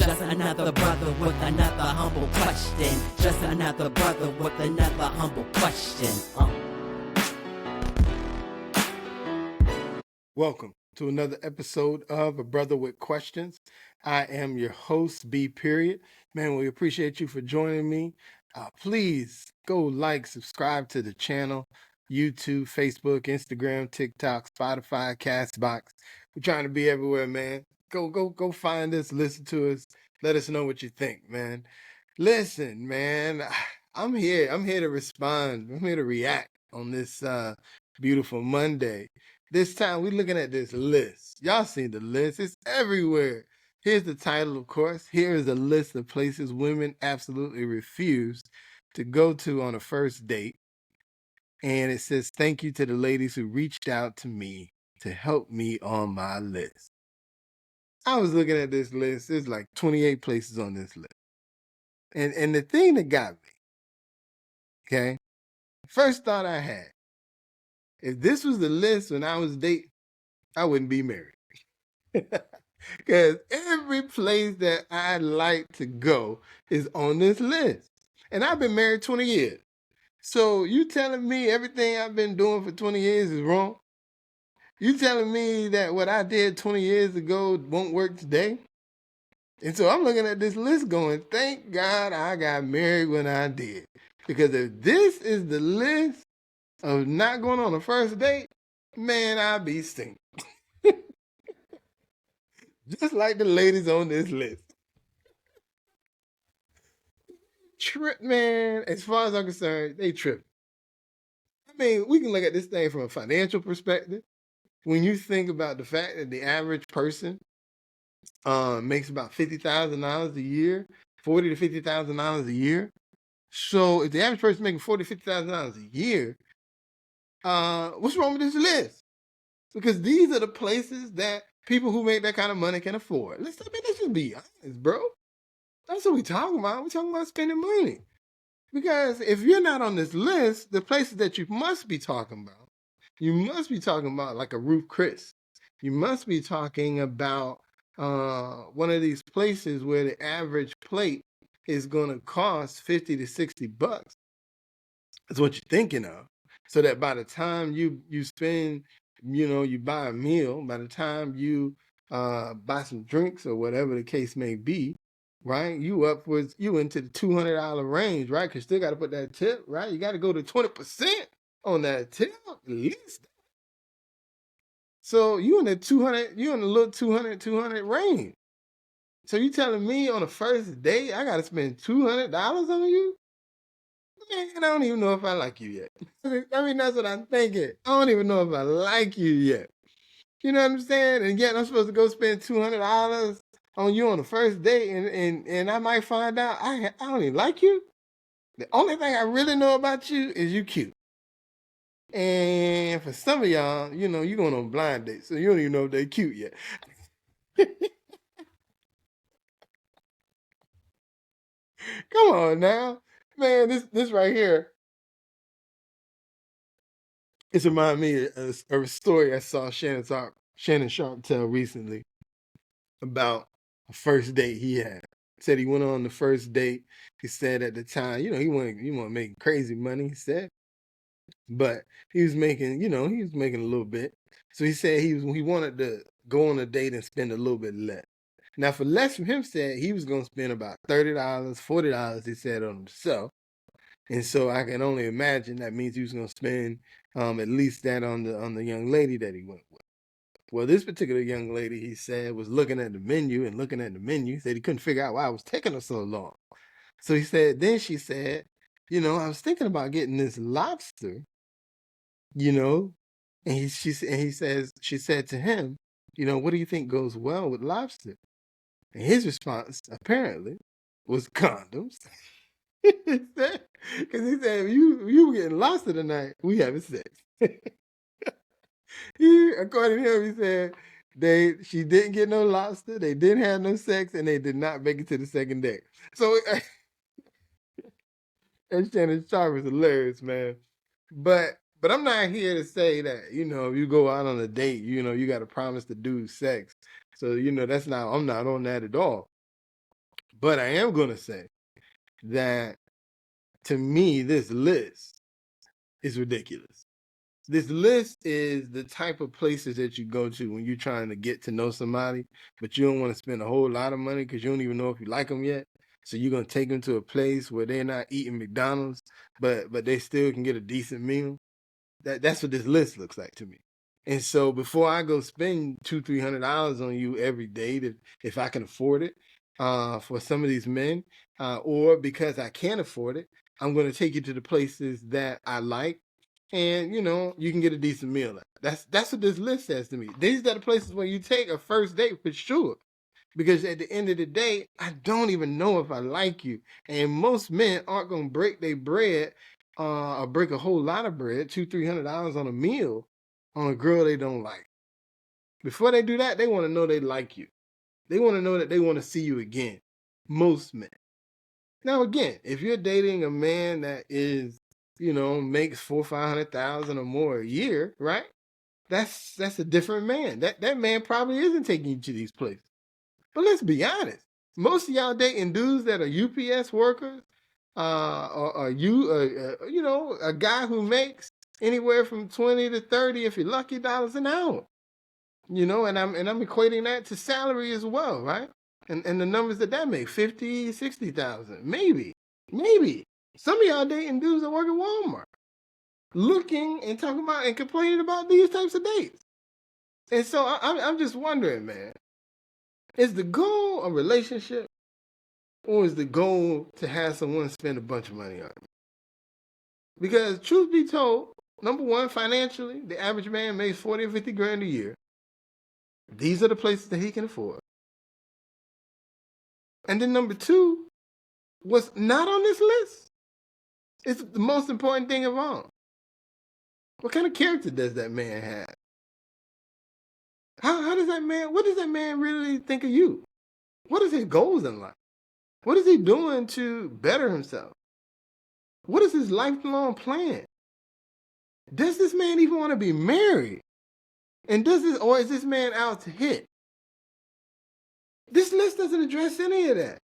Just another brother with another humble question. Just another brother with another humble question. Welcome to another episode of A Brother with Questions. I am your host, B. Period. Man, we appreciate you for joining me. Please go like, subscribe to the channel, YouTube, Facebook, Instagram, TikTok, Spotify, Castbox. We're trying to be everywhere, man. Go find us, listen to us, let us know what you think, man. Listen, man, I'm here to respond. I'm here to react on this beautiful Monday. This time we're looking at this list. Y'all seen the list. It's everywhere. Here's the title, of course. Here is a list of places women absolutely refuse to go to on a first date. And it says, thank you to the ladies who reached out to me to help me on my list. I was looking at this list. There's like 28 places on this list. And the thing that got me, okay, first thought I had, if this was the list when I was dating, I wouldn't be married. Because every place that I like to go is on this list. And I've been married 20 years. So you telling me everything I've been doing for 20 years is wrong? You telling me that what I did 20 years ago won't work today? And so I'm looking at this list going, thank God I got married when I did. Because if this is the list of not going on a first date, man, I'll be single. Just like the ladies on this list. Trip, man, as far as I'm concerned, they trip. I mean, we can look at this thing from a financial perspective. When you think about the fact that the average person makes about $50,000 a year, $40,000 to $50,000 a year. So if the average person making $40,000 to $50,000 a year, what's wrong with this list? Because these are the places that people who make that kind of money can afford. Let's just be honest, bro. That's what we're talking about. We're talking about spending money. Because if you're not on this list, the places that you must be talking about like a Ruth Chris. You must be talking about one of these places where the average plate is going to cost 50 to 60 bucks. That's what you're thinking of. So that by the time you spend, you buy a meal, by the time you buy some drinks or whatever the case may be, right? You into the $200 range, right? Because you still got to put that tip, right? You got to go to 20% on that tip, at least. So you in the 200, you in the little 200 range. So you telling me on the first date I got to spend $200 on you? Man, I don't even know if I like you yet. I mean, that's what I'm thinking. I don't even know if I like you yet. You know what I'm saying? And yet I'm supposed to go spend $200 on you on the first date, and I might find out I don't even like you. The only thing I really know about you is you cute. And for some of y'all, you're going on blind dates, so you don't even know if they're cute yet. Come on now. Man, this right here, it's reminded me of a story I saw Shannon Sharp tell recently about a first date he had. Said he went on the first date. He said at the time, he wasn't making crazy money, he said. But he was making a little bit. So he said he wanted to go on a date and spend a little bit less. Now, for less from him, said he was going to spend about $30, $40, he said, on himself. And so I can only imagine that means he was going to spend at least that on the young lady that he went with. Well, this particular young lady, he said, was looking at the menu, said he couldn't figure out why it was taking her so long. So he said, then she said, I was thinking about getting this lobster, and she said to him, what do you think goes well with lobster? And his response, apparently, was condoms. Because he said, you getting lobster tonight, we having sex. According to him, he said she didn't get no lobster, they didn't have no sex, and they did not make it to the second day. So, and Shannon Sharp is hilarious, man. But I'm not here to say that, if you go out on a date, you got to promise the dude sex. So, I'm not on that at all. But I am going to say that, to me, this list is ridiculous. This list is the type of places that you go to when you're trying to get to know somebody, but you don't want to spend a whole lot of money because you don't even know if you like them yet. So you're going to take them to a place where they're not eating McDonald's, but they still can get a decent meal. That's what this list looks like to me. And so before I go spend $200-300 on you every day, if I can afford it, for some of these men, or because I can't afford it, I'm going to take you to the places that I like, and you can get a decent meal. That's what this list says to me. These are the places where you take a first date for sure. Because at the end of the day, I don't even know if I like you. And most men aren't going to break their bread, or break a whole lot of bread, $200-300 on a meal, on a girl they don't like. Before they do that, they want to know they like you. They want to know that they want to see you again. Most men. Now, again, if you're dating a man that is, makes $400,000 or $500,000 or more a year, right? That's a different man. That man probably isn't taking you to these places. But let's be honest. Most of y'all dating dudes that are UPS workers, or a guy who makes anywhere from 20 to 30, if you're lucky, dollars an hour. And I'm equating that to salary as well, right? And the numbers that make, 50, 60,000, maybe. Some of y'all dating dudes that work at Walmart, looking and talking about and complaining about these types of dates. And so I'm just wondering, man, is the goal a relationship, or is the goal to have someone spend a bunch of money on you? Because truth be told, number one, financially, the average man makes 40 or 50 grand a year. These are the places that he can afford. And then number two, what's not on this list is the most important thing of all. What kind of character does that man have? How does that man, what does that man really think of you? What is his goals in life? What is he doing to better himself? What is his lifelong plan? Does this man even want to be married? And or is this man out to hit? This list doesn't address any of that.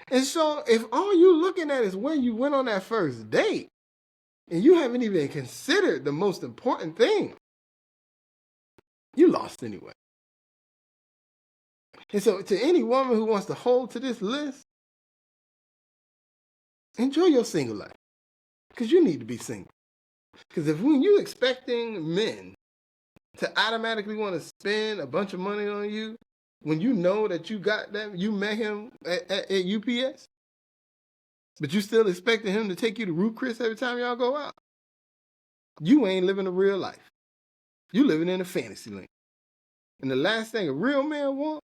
And so if all you're looking at is where you went on that first date, and you haven't even considered the most important thing, you lost anyway. And so to any woman who wants to hold to this list, enjoy your single life. Because you need to be single. Because when you're expecting men to automatically want to spend a bunch of money on you, when you know that you met him at UPS, but you still expecting him to take you to Ruth Chris every time y'all go out, you ain't living a real life. You living in a fantasy land. And the last thing a real man wants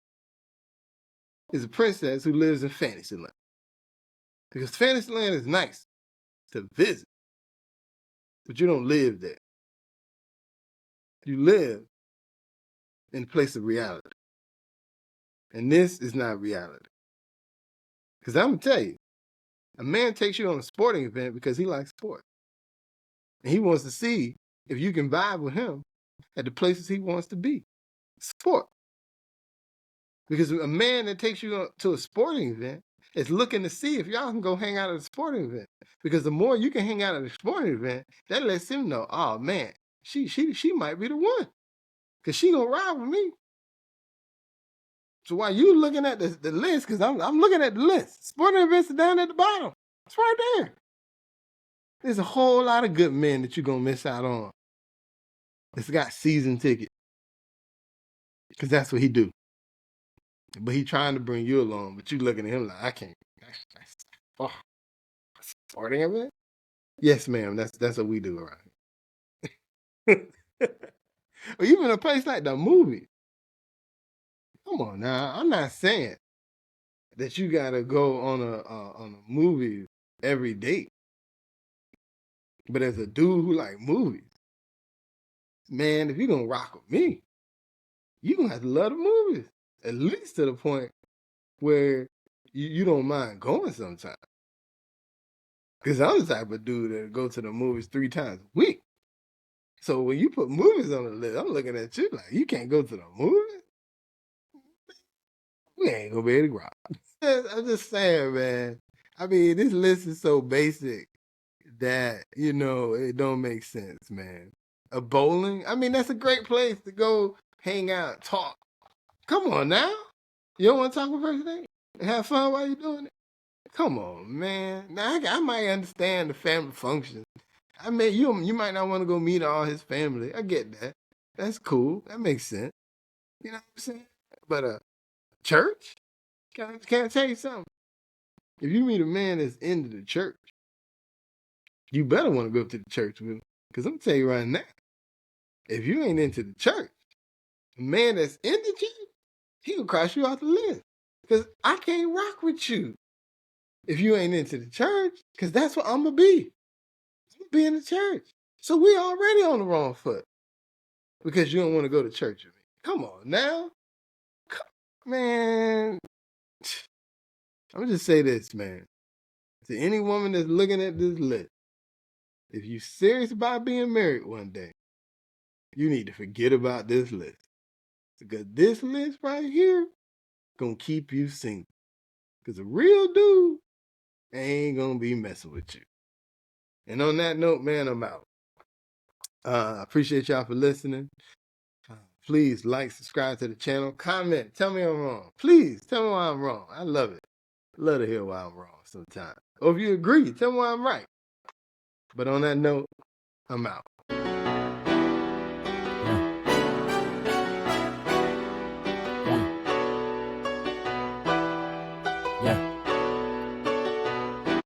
is a princess who lives in fantasy land. Because fantasy land is nice to visit, but you don't live there. You live in a place of reality. And this is not reality. Because I'm going to tell you, a man takes you on a sporting event because he likes sports. And he wants to see if you can vibe with him at the places he wants to be. Sport. Because a man that takes you to a sporting event is looking to see if y'all can go hang out at a sporting event. Because the more you can hang out at a sporting event, that lets him know, oh man, she might be the one. Because she going to ride with me. So while you looking at the list, because I'm looking at the list, sporting events are down at the bottom. It's right there. There's a whole lot of good men that you're going to miss out on. It's got season tickets. Because that's what he do. But he trying to bring you along, but you looking at him like, I can't. Oh, sporting event? Yes, ma'am. That's what we do around here. Or even a place like the movie. Come on now. I'm not saying that you gotta go on a movie every date. But as a dude who like movies, man, if you're gonna rock with me, you're gonna have to love the movies. At least to the point where you don't mind going sometimes. Because I'm the type of dude that go to the movies 3 times a week. So when you put movies on the list, I'm looking at you like, you can't go to the movies? We ain't gonna be able to rock. I'm just saying, man. I mean, this list is so basic that, it don't make sense, man. A bowling? I mean, that's a great place to go hang out, talk. Come on now. You don't want to talk with first date? Have fun while you're doing it? Come on, man. Now, I might understand the family function. I mean, you might not want to go meet all his family. I get that. That's cool. That makes sense. You know what I'm saying? But church? Can I tell you something? If you meet a man that's into the church, you better want to go to the church with him. Because I'm going to tell you right now, if you ain't into the church, a man that's in the church, he'll cross you off the list. Because I can't rock with you if you ain't into the church. Because that's what I'm going to be. I'm going to be in the church. So we already on the wrong foot. Because you don't want to go to church with me. Come on now. Man. I'm going to just say this, man. To any woman that's looking at this list, if you're serious about being married one day, you need to forget about this list. Because this list right here gonna keep you single. Because a real dude ain't gonna be messing with you. And on that note, man, I'm out. I appreciate y'all for listening. Please like, subscribe to the channel, comment, tell me I'm wrong. Please tell me why I'm wrong. I love it. Love to hear why I'm wrong sometimes. Or if you agree, tell me why I'm right. But on that note, I'm out.